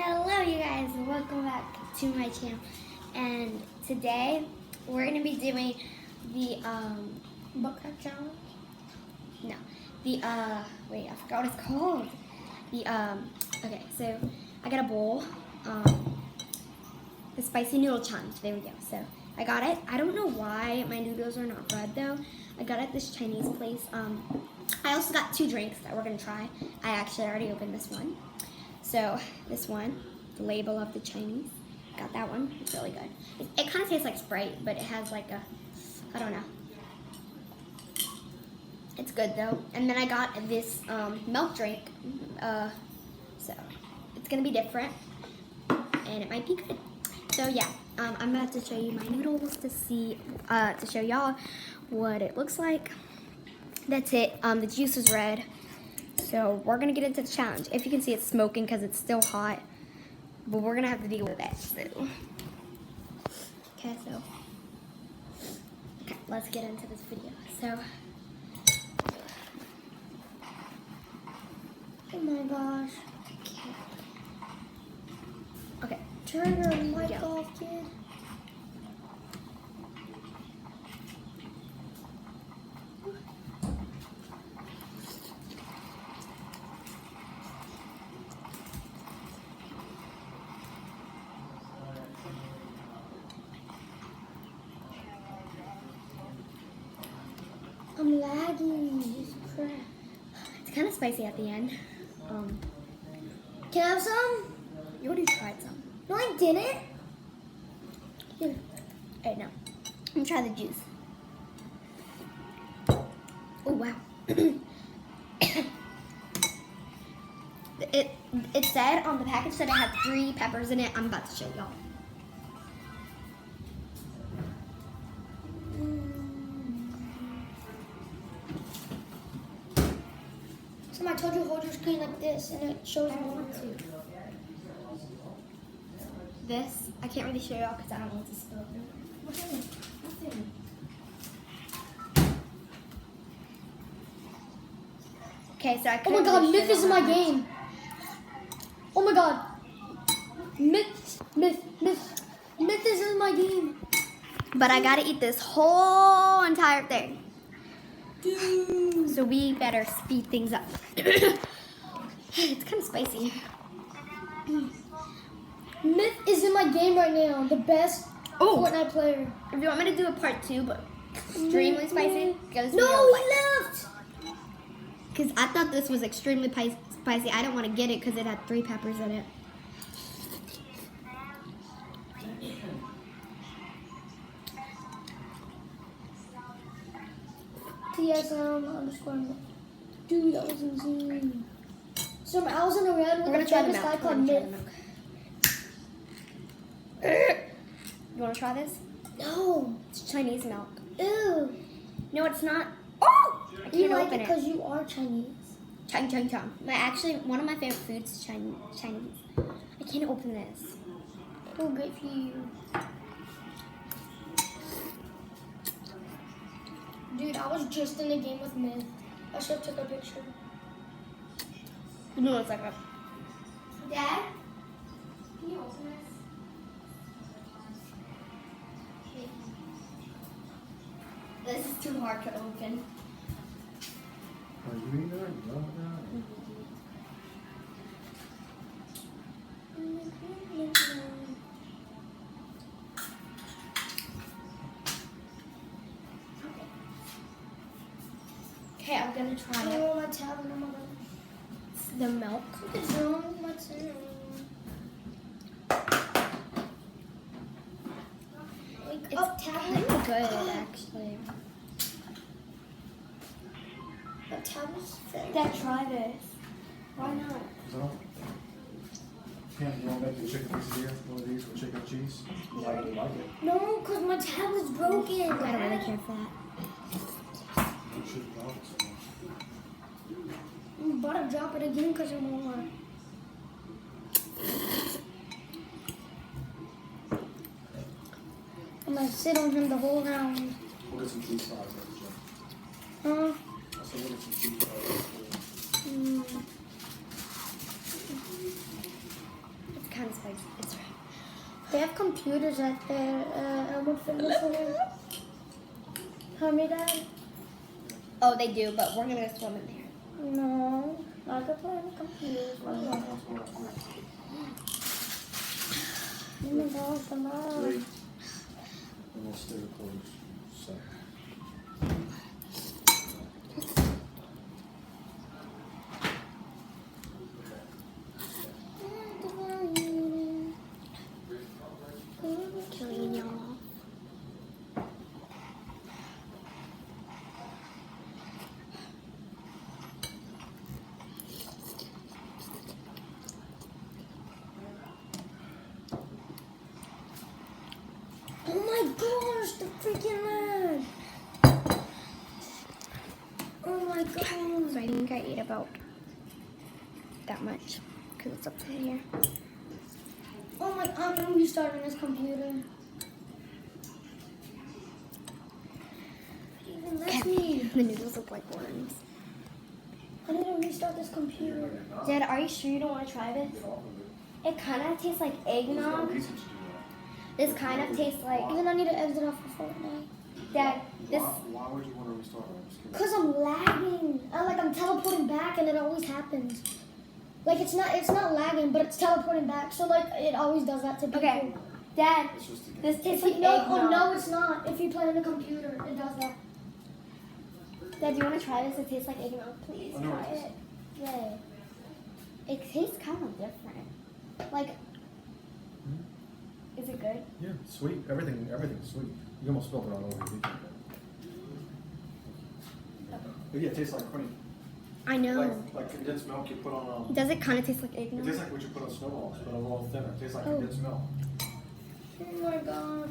Hello you guys, welcome back to my channel. And today we're going to be doing the butt crack challenge. No, the wait, I forgot what it's called. The okay, so I got a bowl, the spicy noodle challenge. There we go. So I got it. I don't know why my noodles are not red though. I got it at this Chinese place. I also got 2 drinks that we're gonna try. I actually already opened this one. So this one, the label of the Chinese, got that one. It's really good. It kind of tastes like Sprite, but it has like a, I don't know. It's good though. And then I got this milk drink. So it's gonna be different, and it might be good. So yeah, I'm about to show you my noodles to show y'all what it looks like. That's it. The juice is red. So we're gonna get into the challenge. If you can see, it's smoking because it's still hot, but we're gonna have to deal with that. So, okay, let's get into this video. So, oh my gosh. Okay. Turn your mic off, kid. I'm lagging. It's crap. It's kind of spicy at the end. Can I have some? You already tried some. No, I didn't. Here. Hey, no. Let me try the juice. Oh wow. It said on the package that it had 3 peppers in it. I'm about to show y'all. So I told you hold your screen like this, and it shows you more. This, I can't really show y'all because I don't want to spill it. Okay, so I Oh my God, Myth is in my game. Oh my God, Myth is in my game. But I gotta eat this whole entire thing. Dude. So we better speed things up. It's kind of spicy. Myth is in my game right now. The best Fortnite player. If you want me to do a part 2, but extremely spicy, goes No, he left. Because I thought this was extremely spicy. I don't want to get it because it had 3 peppers in it. TSM_. Dude, that was insane. So I was in a round We're with gonna a try the famous milk. guy called Myth. You want to try this? No. It's Chinese milk. Ew. No, it's not. Oh! I You can't like open it it. because you are Chinese. Chang. Actually, one of my favorite foods is Chinese. I can't open this. Oh, great for you. Dude, I was just in the game with Myth. I should have took a picture. No, it's like a... Dad? Can you open this? This is too hard to open. Are you eating that? You love that? Okay, I'm gonna try it. Oh, my tablet. Oh my God. The milk. What's wrong with my tablet? Wake It's up, tablet. kind of good, actually. My tablet's fake. Dad, try this. Why not? So, Cam, you want to make the chicken quesadilla? One of these with chicken cheese? You like it? No, because my tablet's broken. I don't really care for that. You should love it. I'm about to drop it again because it won't work. I'm going to sit on him the whole round. We'll get some cheese fries after Jim. Huh? I said we'll get some cheese fries. Mm. kind of spicy. It's They have computers at their Elmwood Fitness Center. How many, Dad? Oh, they do, but we're gonna go swim in there. No, I could play on the computers. Oh my God, come on. 3. And we'll stay recording. So. Killing y'all. Oh my gosh, the freaking lag. Oh my God. So I think I ate about that much because it's up to here. Oh my, I'm restarting this computer. Even let me. The noodles look like worms. I need to restart this computer. Dad, are you sure you don't want to try this? It kind of tastes like eggnog. This kind of tastes like. And then I need to exit off of Fortnite. Dad, this. Why would you want to restart? I'm just kidding. Cause I'm lagging. I'm teleporting back, and it always happens. Like it's not lagging, but it's teleporting back. So like it always does that to people. Okay, Dad, It's just a game. this tastes like No, eggnog. oh no, it's not. If you play on the computer, it does that. Dad, do you want to try this? It tastes like eggnog. Please I know try it it. Yay. It tastes kind of different. Like, is it good? Yeah, sweet. Everything's sweet. You almost spilled it all over your weekend. But yeah, it tastes like cream. I know. Like condensed milk you put on. Does it kind of taste like It eggnog? tastes like what you put on snowballs, but a little thinner. It tastes like Oh. condensed milk. Oh my God.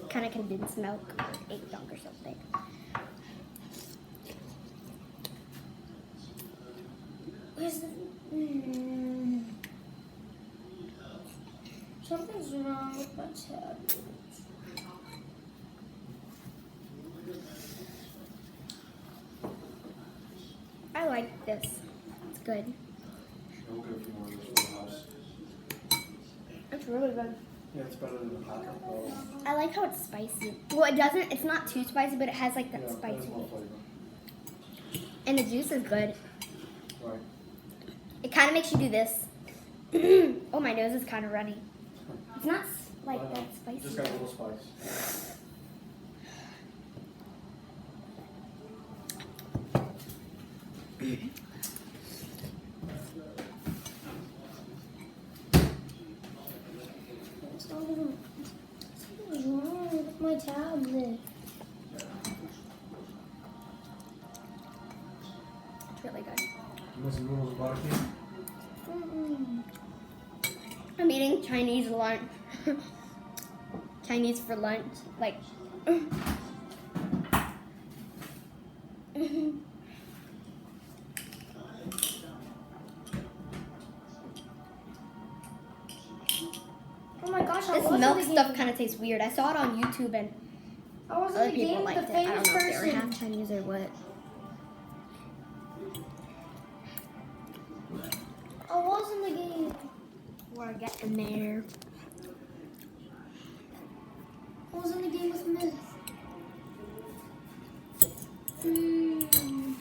Kind of condensed milk or eggnog or something. Where's the? Something's wrong with my tablet. I like this. It's good. We'll get a few more of those for the house. It's really good. Yeah, it's better than the packet. I like how it's spicy. Well, it doesn't. It's not too spicy, but it has like that Yeah, spicy. there's more flavor. And the juice is good. Right. It kind of makes you do this. Oh, my nose is kind of runny. It's not like Why not? that spicy. Just got a little spice. Something's wrong with my tablet. It's really good. You want some noodles and barbecue? Mm-mm. I'm eating Chinese lunch. Chinese for lunch. Like. Oh my gosh, I This was in milk the stuff game. kind of tastes weird. I saw it on YouTube and I was in other the people game with liked the it. I don't know famous if they were person. half Chinese or what. I was in the game. We're getting there. I was in the game with Myth. Mm.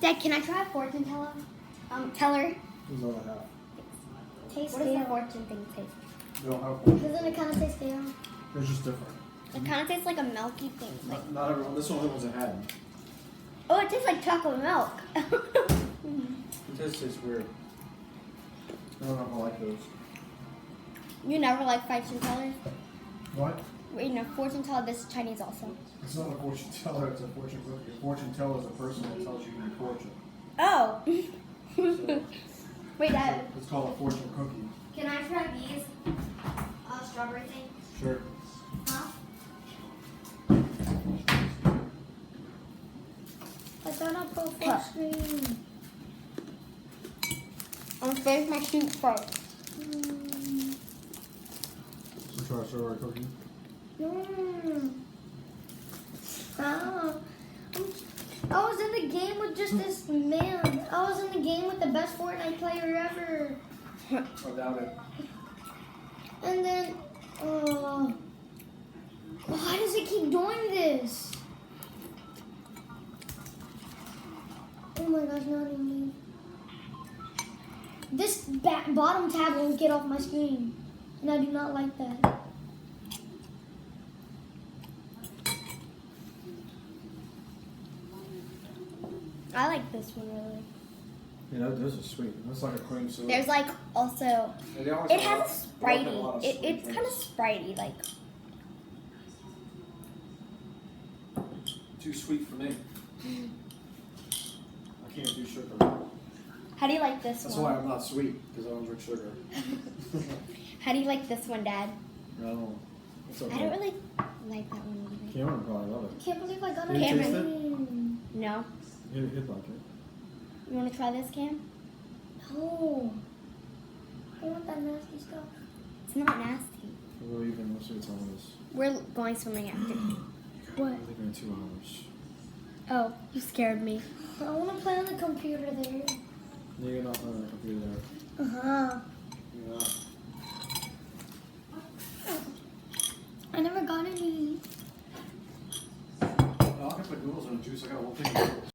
Dad, can I try a fortune teller? Teller. There's all I have. Taste What does the stale. fortune thing taste? They don't have one. Doesn't it kind of taste stale? They're just different. It kind of tastes like a milky thing. Like, Not everyone. This one of the ones I had. oh, it tastes like chocolate milk. It tastes weird. I don't know if I like those. You never like fortune tellers? What? Wait, no, fortune teller. This is Chinese also. It's not a fortune teller, it's a fortune cookie. A fortune teller is a person that tells you your fortune. Oh. So, Wait, Dad. it's called a fortune cookie. Can I try these? strawberry thing? Sure. Huh? I gotta go full Cut. screen. I'm gonna finish my soup first. So try strawberry cookie. Ah. I was in the game with just this man. I was in the game with the best Fortnite player ever. I doubt it. And then, why does it keep doing this? Oh my gosh, not even. This bottom tab won't get off my screen. And I do not like that. I like this one really. Yeah, those are sweet. That's like a cream syrup. There's like also, And they always it have has a they always have a lot Spritey. of It's sweet kind of drinks. Spritey, like. Too sweet for me. I can't do sugar. How do you like this That's one? why I'm not sweet, because I don't drink sugar. How do you like this one, Dad? No, it's okay. I don't really like that one either. Cameron would probably love I can't believe I got Did you it. taste it? No. it. He'd like it. You want to try this, Cam? No. I want that nasty stuff. It's not nasty. We'll even, let's see what time it is. We're going swimming after. What? I think we're in 2 hours. Oh, you scared me. I want to play on the computer there. No, you're not on the computer there. Uh-huh. You're not. I never got any. I'll get the noodles and juice. I got a whole thing of noodles.